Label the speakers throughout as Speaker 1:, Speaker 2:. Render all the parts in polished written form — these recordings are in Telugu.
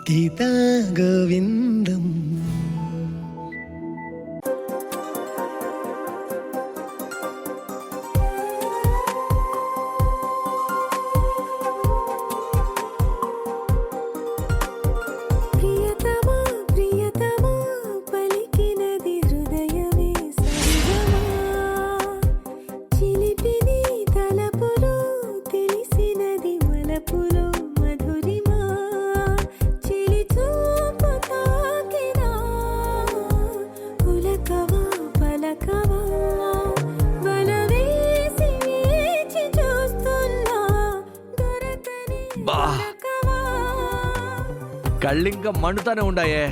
Speaker 1: గీతా గోవిందం.
Speaker 2: కళ్ళింక మండుతానే ఉండాయే.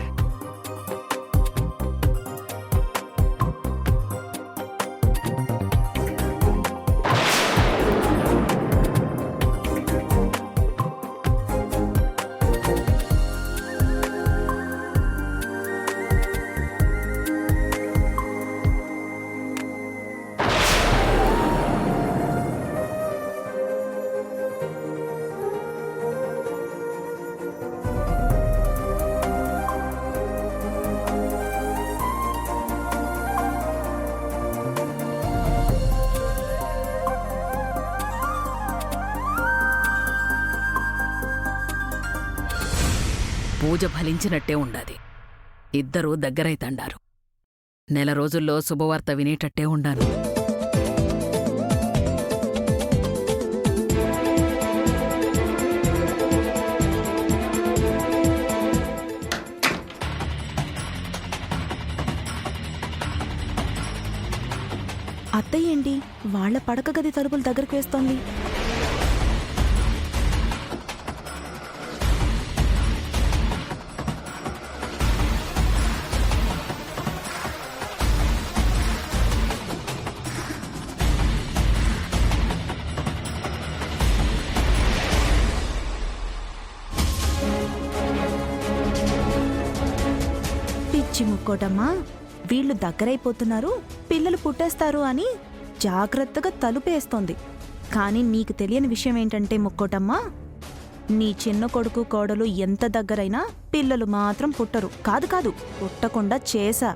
Speaker 3: పూజ ఫలించినట్టే ఉండాది. ఇద్దరూ దగ్గరైతండారు. నెల రోజుల్లో శుభవార్త వినేటట్టే ఉండాను.
Speaker 4: అత్తయ్య ఏంటి వాళ్ల పడక గది తలుపులు దగ్గరకు వేస్తోంది? పిచ్చి ముక్కోటమ్మా, వీళ్ళు దగ్గరైపోతున్నారు, పిల్లలు పుట్టేస్తారు అని జాగ్రత్తగా తలుపేస్తోంది. కానీ నీకు తెలియని విషయం ఏంటంటే ముక్కోటమ్మా, నీ చిన్న కొడుకు కోడలు ఎంత దగ్గరైనా పిల్లలు మాత్రం పుట్టరు. కాదు కాదు, పుట్టకుండా చేశా.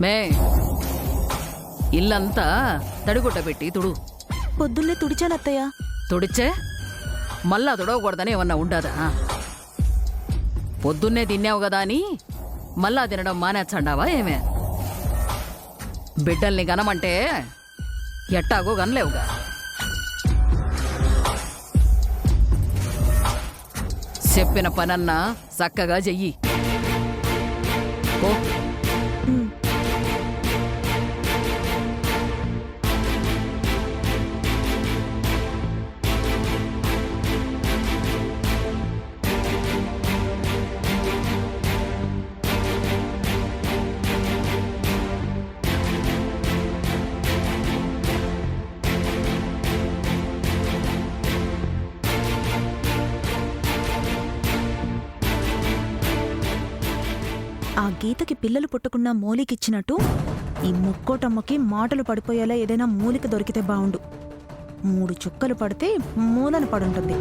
Speaker 3: మే ఇల్లంతా తడిగుడ్డ పెట్టి తుడు.
Speaker 4: పొద్దున్నే తుడిచానత్తయ్య.
Speaker 3: తుడిచే మళ్ళా తుడవకూడదని ఏమన్నా ఉండదా? పొద్దున్నే తిన్నావు కదా అని మళ్ళా తినడం మానేచ్చండావా ఏమే? బిడ్డల్ని గనమంటే ఎట్టాగో గనలేవుగా. చెప్పిన పనన్నా చక్కగా చెయ్యి. ఓ
Speaker 4: ఆ గీతకి పిల్లలు పుట్టకుండా మూలికిచ్చినట్టు ఈ ముక్కోటమ్మకి మాటలు పడిపోయేలా ఏదైనా మూలిక దొరికితే బావుండు. 3 చుక్కలు పడితే మూలన పడుంటుంది.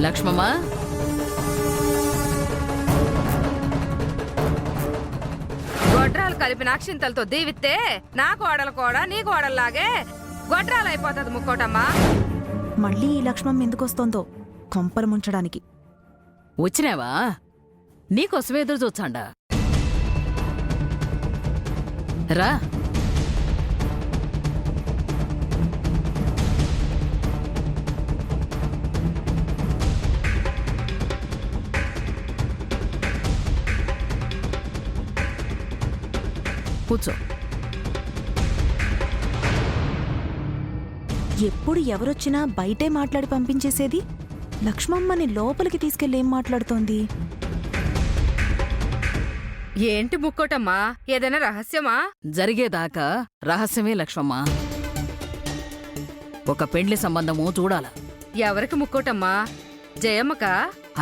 Speaker 3: లక్ష్మమ్మ,
Speaker 5: గొడ్రాలు కలిపిన అక్షింతలతో దీవిస్తే నా కోడలు కూడా నీ కోడల్లాగే గొడ్రాలు అయిపోతుంది ముక్కోటమ్మా.
Speaker 4: మళ్ళీ ఈ లక్ష్మమ్మ ఎందుకొస్తోందో కొంపలు ముంచడానికి.
Speaker 3: వచ్చినావా? నీకోసమే ఎదురు చూచాండా. రా. కూర్చో.
Speaker 4: ఎప్పుడు ఎవరొచ్చినా బయటే మాట్లాడి పంపించేసేది లక్ష్మమ్మని లోపలికి తీసుకెళ్ళి ఏం మాట్లాడుతోంది?
Speaker 5: ఏంటి ముక్కోటమ్మా, ఏదైనా రహస్యమా?
Speaker 3: జరిగేదాకా రహస్యమే లక్ష్మమ్మ. ఒక పెండ్లి సంబంధము చూడాల.
Speaker 5: ఎవరికి ముక్కోటమ్మా? జయమ్మకా?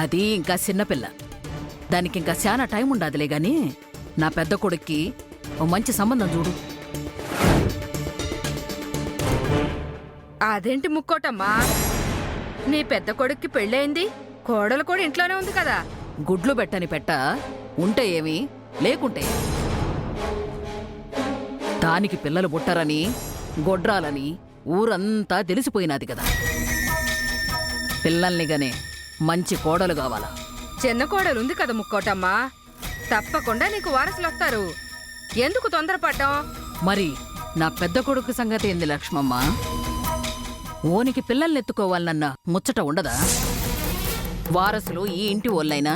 Speaker 3: అది ఇంకా చిన్నపిల్ల. దానికింకా చాలా టైం ఉండాదిలే గాని నా పెద్ద కొడుక్కి ఓ మంచి సంబంధం చూడు.
Speaker 5: అదేంటి ముక్కోటమ్మా, నీ పెద్ద కొడుక్కి పెళ్ళయింది, కోడలు కూడా ఇంట్లోనే ఉంది కదా.
Speaker 3: గుడ్లు పెట్టని పెట్ట ఉంటే ఏమి లేకుంటే ఏమి? దానికి పిల్లలు పుట్టరని గొడ్రాలని ఊరంతా తెలిసిపోయినాది కదా. పిల్లల్నిగానే మంచి కోడలు కావాలా.
Speaker 5: చిన్న కోడలు ఉంది కదా ముక్కోటమ్మా, తప్పకుండా నీకు వారసులొస్తారు. ఎందుకు తొందరపడ్డాం?
Speaker 3: మరి నా పెద్ద కొడుకు సంగతి ఏంది లక్ష్మమ్మ? ఓనికి పిల్లల్నెత్తుకోవాలన్న ముచ్చట ఉండదా? వారసులు ఈ ఇంటి ఓళ్ళైనా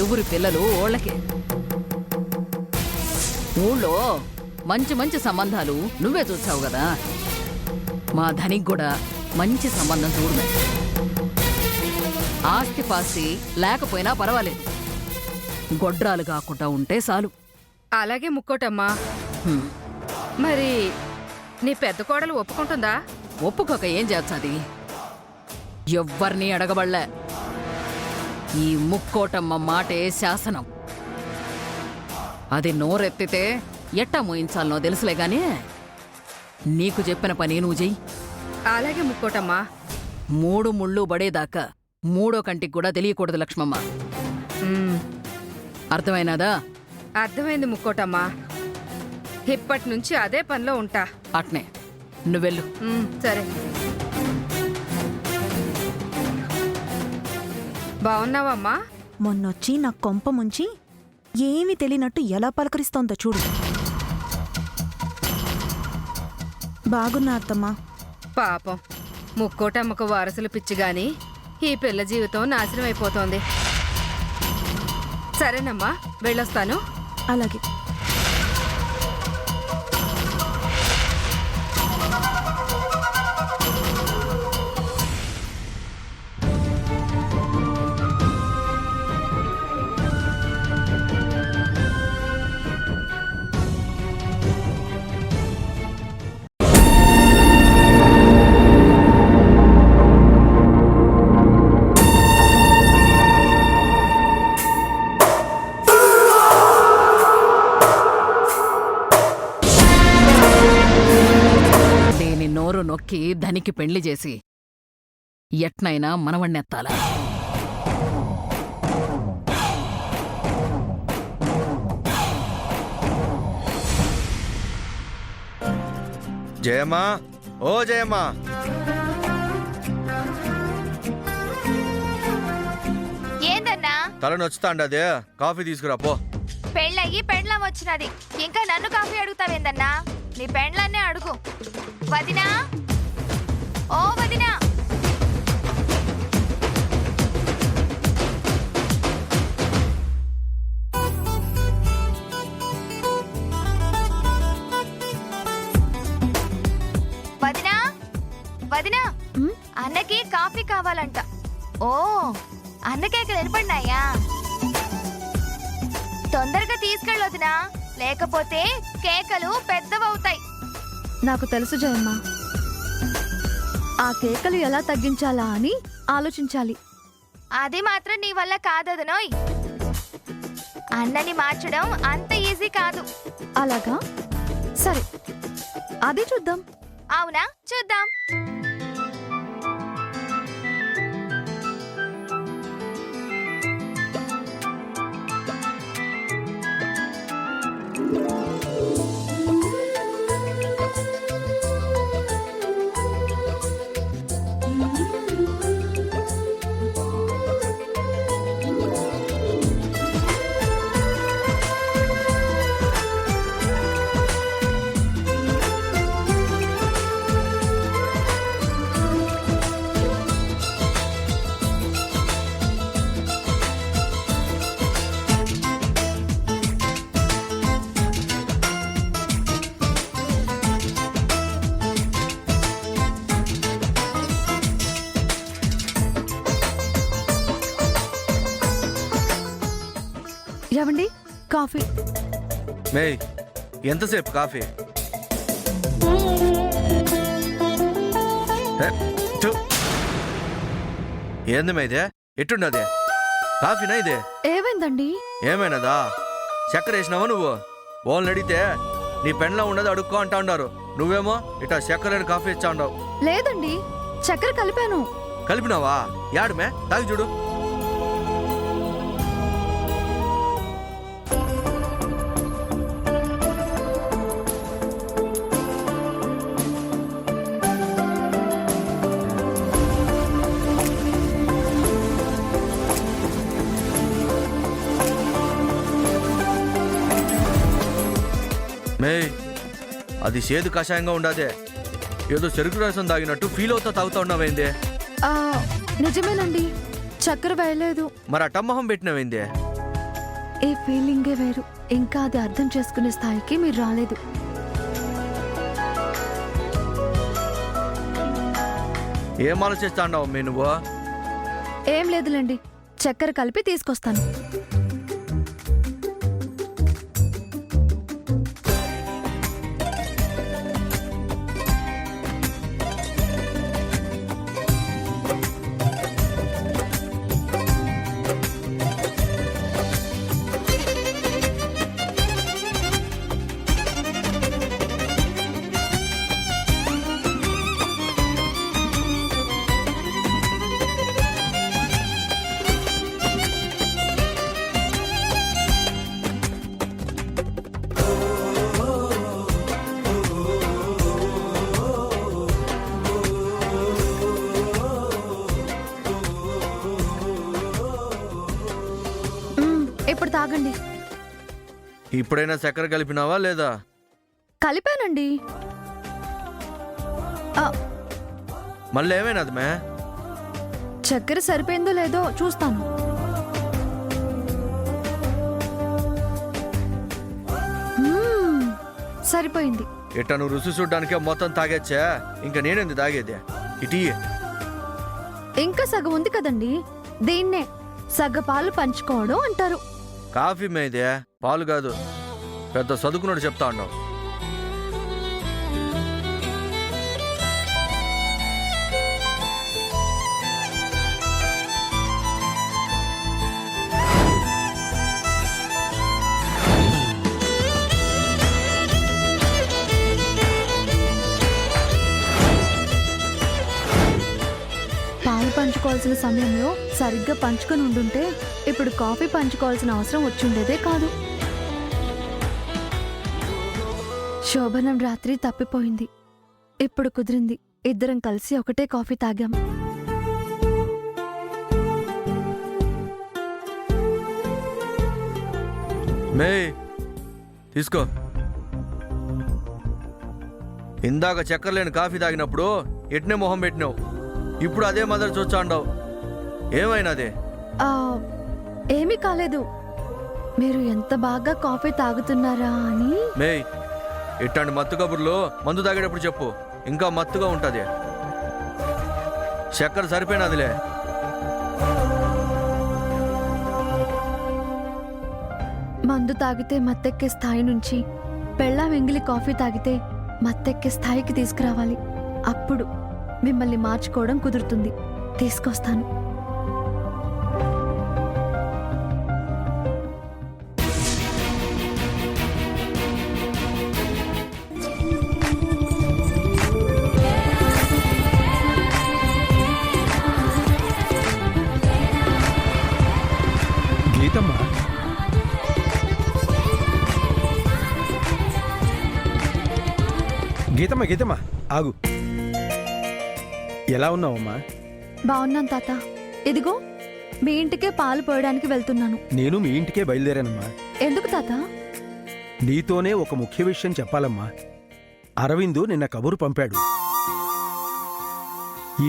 Speaker 3: ఎవరి పిల్లలు ఓళ్ళకే. ఊళ్ళో మంచి మంచి సంబంధాలు నువ్వే చూసావు కదా. మా ధనికి కూడా మంచి సంబంధం చూడమే. ఆస్తి పాస్తి లేకపోయినా పర్వాలేదు, గొడ్రాలు కాకుండా ఉంటే చాలు.
Speaker 5: అలాగే ముక్కోటమ్మా.
Speaker 3: హ్మ్.
Speaker 5: మరి నీ పెద్ద కోడలు ఒప్పుకుంటుందా?
Speaker 3: ఒప్పుకోక ఏం చేస్తాది? ఎవ్వర్నీ అడగబడలే. ఈ ముక్కోటమ్మ మాటే శాసనం. అది నోరెత్తితే ఎట్టా మోయించాలనో తెలుసులే గాని నీకు చెప్పిన పని నువ్వు చెయ్యి.
Speaker 5: అలాగే ముక్కోటమ్మా.
Speaker 3: 3 ముళ్ళు పడేదాకా 3వ కంటికి కూడా తెలియకూడదు లక్ష్మమ్మ.
Speaker 5: ఉమ్,
Speaker 3: అర్థమైనాదా?
Speaker 5: అర్థమైంది ముక్కోటమ్మా. ఇప్పటి నుంచి అదే పనిలో ఉంటా.
Speaker 3: అట్నే నువ్వెళ్ళు.
Speaker 5: సరే. బావున్నావమ్మా?
Speaker 4: మొన్నొచ్చి నా కొంప ముంచి ఏమీ తెలియనట్టు ఎలా పలకరిస్తోందో చూడు. బాగున్నా అత్తమ్మా.
Speaker 5: పాపం ముక్కోటమ్మకు వారసులు పిచ్చిగాని ఈ పిల్ల జీవితం నాశనం అయిపోతోంది. సరేనమ్మా, వెళ్ళొస్తాను.
Speaker 4: అలాగే.
Speaker 3: నొక్కి ధనికి పెండ్లి చేసి ఎట్నైనా మనవణ్ణెత్తాలా.
Speaker 1: జయమ్మా, ఓ జయమ్మా.
Speaker 6: ఏందన్నా?
Speaker 1: తల నొచ్చుతాండదే, కాఫీ తీసుకురా పో.
Speaker 6: పెళ్ళయ్యి పెండ్లం వచ్చినది, ఇంకా నన్ను కాఫీ అడుగుతావేందన్నా? నీ పెండ్లన్నే అడుగు. వదినా, ఓ వదినా. వదినా, వదినా, అన్నకి కాఫీ కావాలంట. ఓ, అన్న కేకలు వినపడినాయా? తొందరగా తీసుకెళ్ళొదినా, లేకపోతే కేకలు పెద్దవవుతాయి.
Speaker 7: నాకు తెలుసు జయమ్మ, ఆ కేకలు ఎలా తగ్గించాలా అని ఆలోచించాలి.
Speaker 6: అది మాత్రం నీ వల్ల కాదదనోయ్. అన్నని మార్చడం అంత ఈజీ కాదు.
Speaker 7: అలాగా? సరే, అది చూద్దాం.
Speaker 6: అవునా, చూద్దాం.
Speaker 7: ఏవండి కాఫీ?
Speaker 1: మే ఎంతసేపు కాఫీ? ఏ, థు. ఏంది మే ఇదే? ఎట్టున్నదే? కాఫీనా ఇదే?
Speaker 7: ఏమైందండి?
Speaker 1: ఏమైనదా? చక్కెర వేసినావా నువ్వు? వాళ్ళని అడిగితే నీ పెండ్లా ఉండదు అడుక్కో అంటా ఉన్నారు. నువ్వేమో ఇట్లా చక్కెర కాఫీ ఇచ్చా ఉండవు.
Speaker 7: లేదండి, చక్కెర కలిపాను.
Speaker 1: కలిపినావా? యాడమే తాగి చూడు. మే అది సేదు కషాయంగా ఉండదే, ఏదో చెరుకు రసం తాగినట్టు ఫీల్ అవుతా తాగుతా ఉన్నావేందే?
Speaker 7: ఆ, నిజమేనండి, చక్కెర వేయలేదు.
Speaker 1: మరి అట్టమ్మహం పెట్టినవేందే?
Speaker 7: ఈ ఫీలింగే వేరు. ఇంకా అది అర్థం చేసుకునే స్థాయికి మీరు రాలేదు.
Speaker 1: ఏం ఆలోచిస్తా ఉన్నావు మే నువ్వు?
Speaker 7: ఏం లేదులేండి, చక్కెర కలిపి తీసుకొస్తాను. ఇప్పుడు తాగండి.
Speaker 1: ఇప్పుడైనా చక్కెర కలిపినావా లేదా?
Speaker 7: కలిపానండి.
Speaker 1: మళ్ళీ ఏమైనాది మే?
Speaker 7: చక్కెర సరిపోయిందో లేదో చూస్తాను. సరిపోయింది.
Speaker 1: ఇట్ట నువ్వు రుచి చూడ్డానికే మొత్తం తాగేచ్చా, ఇంకా నేనేంది తాగేది? ఇటీ
Speaker 7: ఇంకా సగం ఉంది కదండి, దీన్నే సగ పాలు పంచుకోవడం అంటారు.
Speaker 1: కాఫీ మేదే, పాలు కాదు. పెద్ద చదువుకున్నాడు చెప్తా ఉన్నావు.
Speaker 7: పాలు పంచుకోవాల్సిన సమయంలో సరిగ్గా పంచుకొని ఉండుంటే ఇప్పుడు కాఫీ పంచుకోవాల్సిన అవసరం వచ్చుండేదే కాదు. శోభనం రాత్రి తప్పిపోయింది, ఇప్పుడు కుదిరింది. ఇద్దరం కలిసి ఒకటే కాఫీ తాగాం.
Speaker 1: మే తీసుకో. ఇందాక చక్కెర లేని కాఫీ తాగినప్పుడు ఎట్నే మొహం పెట్టినావు, ఇప్పుడు అదే మదర్ చూచాండావు. ఏమైనాదే?
Speaker 7: ఏమీ కాలేదు. మీరు ఎంత బాగా కాఫీ తాగుతున్నారా అని.
Speaker 1: మే ఇట్లాంటి మత్తు కబుర్లు మందు తాగేటప్పుడు చెప్పు, ఇంకా మత్తుగా ఉంటుంది. చక్కెర సరిపోయినదిలే.
Speaker 7: మందు తాగితే మత్తెక్కే స్థాయి నుంచి పెళ్ళాం ఎంగిలి కాఫీ తాగితే మత్తెక్కే స్థాయికి తీసుకురావాలి. అప్పుడు మిమ్మల్ని మార్చుకోవడం కుదురుతుంది. తీసుకొస్తాను.
Speaker 8: గీతమ్మా, గీతమ్మా, గీతమ్మా ఆగు. ఎలా ఉన్నావమ్మా?
Speaker 7: బాగున్నాను తాత. ఇదిగో మీ ఇంటికే పాలు పోయడానికి వెళ్తున్నాను.
Speaker 8: నేను మీ ఇంటికే బయలుదేరానమ్మా.
Speaker 7: ఎందుకు తాత?
Speaker 8: నీతోనే ఒక ముఖ్య విషయం చెప్పాలమ్మా. అరవిందు నిన్న కబురు పంపాడు.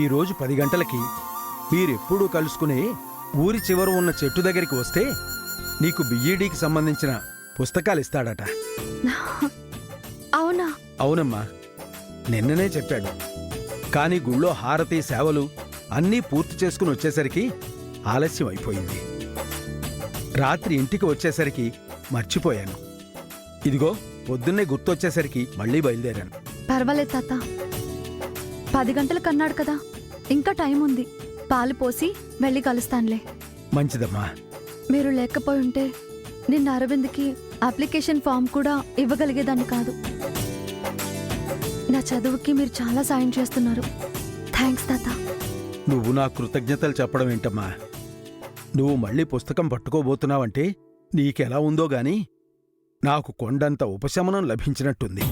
Speaker 8: ఈరోజు 10 గంటలకి మీరెప్పుడూ కలుసుకునే ఊరి చివర ఉన్న చెట్టు దగ్గరికి వస్తే నీకు బిఈడికి సంబంధించిన పుస్తకాలు ఇస్తాడట.
Speaker 7: అవునా?
Speaker 8: అవునమ్మా, నిన్ననే చెప్పాడు. కానీ గుళ్ళో హారతి సేవలు అన్నీ పూర్తి చేసుకుని వచ్చేసరికి ఆలస్యం అయిపోయింది. రాత్రి ఇంటికి వచ్చేసరికి మర్చిపోయాను. ఇదిగో పొద్దున్నే గుర్తొచ్చేసరికి మళ్ళీ బయలుదేరాను.
Speaker 7: పర్వాలేదు తాత, 10 గంటలకు అన్నాడు కదా, ఇంకా టైం ఉంది. పాలు పోసి వెళ్ళి కలుస్తానులే.
Speaker 8: మంచిదమ్మా.
Speaker 7: మీరు లేకపోయి ఉంటే నిన్న అరవింద్కి అప్లికేషన్ ఫామ్ కూడా ఇవ్వగలిగేదాన్ని కాదు. నా చదువుకి మీరు చాలా సాయం చేస్తున్నారు. థ్యాంక్స్ తాత.
Speaker 8: నువ్వు నా కృతజ్ఞతలు చెప్పడం ఏంటమ్మా? నువ్వు మళ్ళీ పుస్తకం పట్టుకోబోతున్నావంటే నీకెలా ఉందో గాని నాకు కొండంత ఉపశమనం లభించినట్టుంది.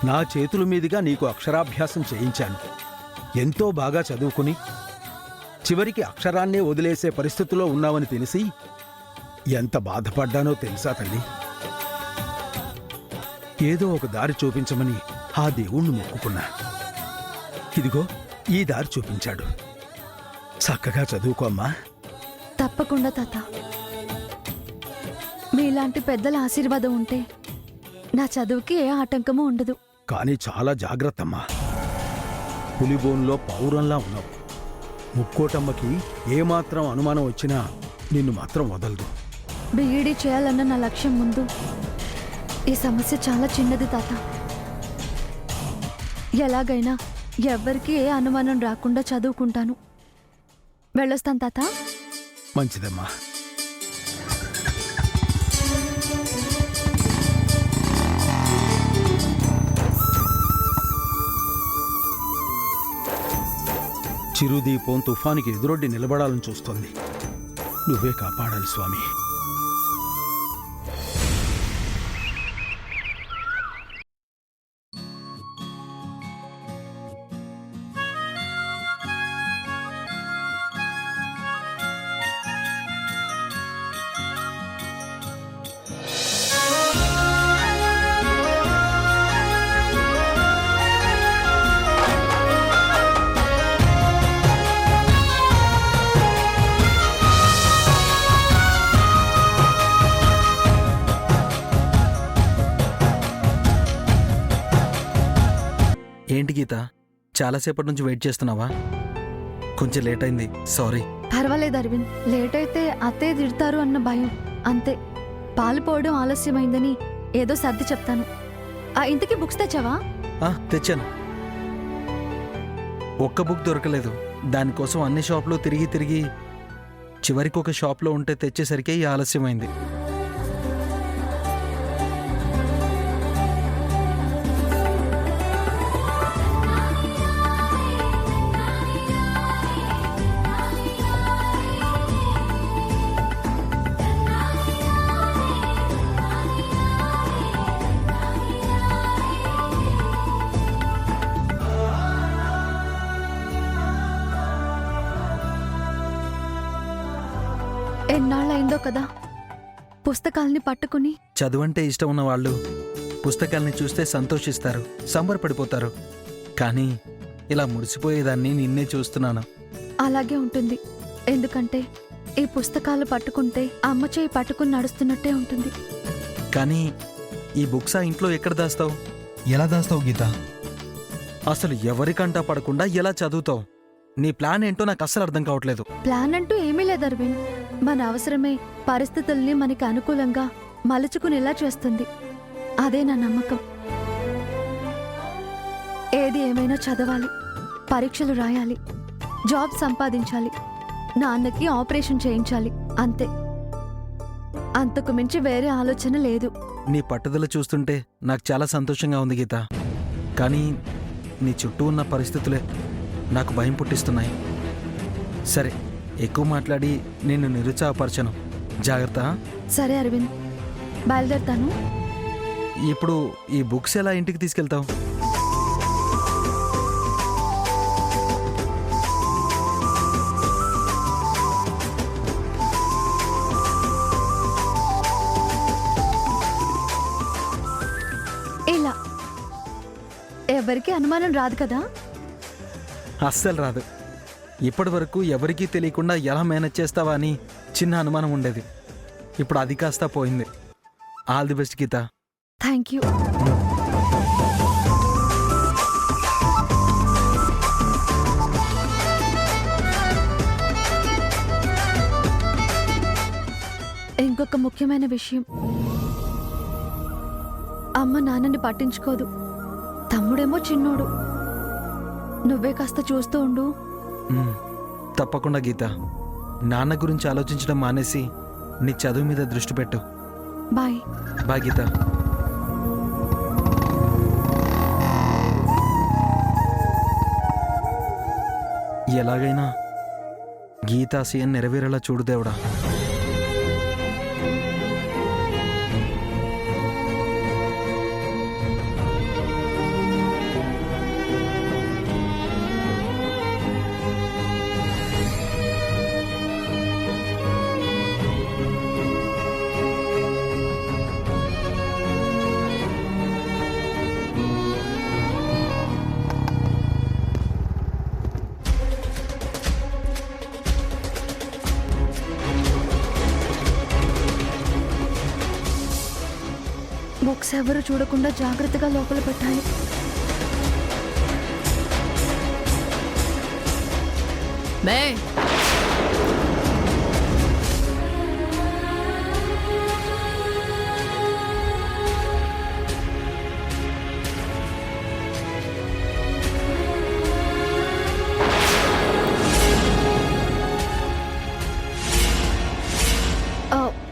Speaker 8: నా చేతుల మీదుగా నీకు అక్షరాభ్యాసం చేయించాను. ఎంతో బాగా చదువుకుని చివరికి అక్షరాన్నే వదిలేసే పరిస్థితిలో ఉన్నావని తెలిసి ఎంత బాధపడ్డానో తెలుసా తల్లి? ఏదో ఒక దారి చూపించమని ఆ దేవుణ్ణి మొక్కుకున్నా. ఇదిగో ఈ దారి చూపించాడు. చక్కగా చదువుకో అమ్మా.
Speaker 7: తప్పకుండా తాత. మీలాంటి పెద్దల ఆశీర్వాదం ఉంటే నా చదువుకి ఏ ఆటంకమూ ఉండదు.
Speaker 8: కానీ చాలా జాగ్రత్తమ్మా. పులిబోన్లో పౌరంలా ఉన్నావు. ముక్కోటమ్మకి ఏమాత్రం అనుమానం వచ్చినా నిన్ను మాత్రం వదలదు.
Speaker 7: బీఈడీ చేయాలన్న నా లక్ష్యం ముందు ఈ సమస్య చాలా చిన్నది తాత. ఎలాగైనా ఎవ్వరికీ ఏ అనుమానం రాకుండా చదువుకుంటాను. వెళ్ళొస్తాను తాత.
Speaker 8: మంచిదమ్మా. చిరుదీపం తుఫానికి ఎదురొడ్డి నిలబడాలని చూస్తోంది. నువ్వే కాపాడాలి స్వామి.
Speaker 2: ఏంటి గీత, చాలాసేపటి నుంచి వెయిట్ చేస్తున్నావా? కొంచెం లేట్ అయింది, సారీ.
Speaker 7: పర్వాలేదు అరవింద్, లేట్ అయితే అత్తయ్య తిడతారు అన్న భయం అంతే. పాలు పోవడం ఆలస్యమైందని ఏదో సర్ది చెప్తాను. ఆ ఇంతకీ బుక్స్ తెచ్చావా?
Speaker 2: తెచ్చాను. ఒక్క బుక్ దొరకలేదు. దానికోసం అన్ని షాపులు తిరిగి తిరిగి చివరికి ఒక షాప్లో ఉంటే తెచ్చేసరికి ఈ ఆలస్యమైంది.
Speaker 7: ఎన్నాళ్ళయిందో కదా పుస్తకాల్ని పట్టుకుని.
Speaker 2: చదువంటే ఇష్టం ఉన్న వాళ్ళు పుస్తకాల్ని చూస్తే సంతోషిస్తారు, సంబరపడిపోతారు. కానీ ఇలా మురిసిపోయేదాన్ని నిన్నే చూస్తున్నాను.
Speaker 7: అలాగే ఉంటుంది. ఎందుకంటే ఈ పుస్తకాలు పట్టుకుంటే అమ్మ చేయి పట్టుకుని నడుస్తున్నట్టే ఉంటుంది.
Speaker 2: కానీ ఈ బుక్స్ ఆ ఇంట్లో ఎక్కడ దాస్తావు? ఎలా దాస్తావు గీత? అసలు ఎవరికంటా పడకుండా ఎలా చదువుతావు? నీ ప్లాన్ ఏంటో నాకు అస్సలు అర్థం కావట్లేదు.
Speaker 7: ప్లాన్ అంటూ ఏమీ లేదు అరవింద్. మన అవసరమే పరిస్థితుల్ని మనకి అనుకూలంగా మలుచుకునేలా చేస్తుంది. అదే నా నమ్మకం. ఏది ఏమైనా చదవాలి, పరీక్షలు రాయాలి, జాబ్ సంపాదించాలి, నాన్నకి ఆపరేషన్ చేయించాలి, అంతే. అంతకు మించి వేరే ఆలోచన లేదు.
Speaker 2: నీ పట్టుదల చూస్తుంటే నాకు చాలా సంతోషంగా ఉంది గీత. కానీ నీ చుట్టూ ఉన్న పరిస్థితులే నాకు భయం పుట్టిస్తున్నాయి. సరే, ఎక్కువ మాట్లాడి నిన్ను నిరుత్సాహపరచను. జాగ్రత్త.
Speaker 7: సరే అరవింద్, బయలుదేరుతాను.
Speaker 2: ఇప్పుడు ఈ బుక్స్ ఎలా ఇంటికి తీసుకెళ్తావు?
Speaker 7: ఇలా ఎవరికి అనుమానం రాదు కదా?
Speaker 2: అస్సలు రాదు. ఇప్పటి వరకు ఎవరికీ తెలియకుండా ఎలా మేనేజ్ చేస్తావా అని చిన్న అనుమానం ఉండేది. ఇప్పుడు అది కాస్త పోయింది. All the best Geetha.
Speaker 7: Thank you. ఇంకొక ముఖ్యమైన విషయం, అమ్మ నాన్నని పట్టించుకోదు. తమ్ముడేమో చిన్నోడు. నువ్వే కాస్త చూస్తూ ఉండు.
Speaker 2: మ్మ్. తప్పకుండా గీత. నాన్న గురించి ఆలోచించడం మానేసి నీ చదువు మీద దృష్టి పెట్టు.
Speaker 7: బాయ్.
Speaker 2: బాయ్ గీత. ఎలాగైనా గీతాశయం నెరవేరేలా చూడు దేవుడా.
Speaker 7: బుక్స్ ఎవరు చూడకుండా జాగ్రత్తగా లోపల పెట్టాలి.
Speaker 3: మే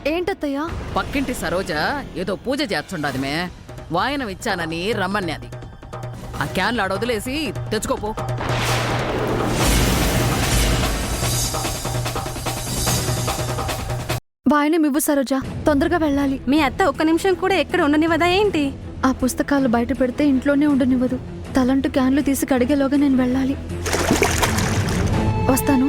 Speaker 7: ఏంటత్తయ్యా?
Speaker 3: పక్కింటి సరోజ ఏదో పూజ చేస్తుండది మే. వాయనం ఇచ్చానని రమ్మన్నది. ఆ క్యాన్లు ఆడ వదిలేసి తెచ్చుకోపో.
Speaker 7: వాయనం ఇవ్వు సరోజ, తొందరగా వెళ్ళాలి.
Speaker 9: మీ అత్త ఒక్క నిమిషం కూడా ఎక్కడ ఉండనివ్వదా ఏంటి?
Speaker 7: ఆ పుస్తకాలు బయట పెడితే ఇంట్లోనే ఉండనివ్వదు. తలంటూ క్యాన్లు తీసి కడిగేలోగా నేను వెళ్ళాలి. వస్తాను.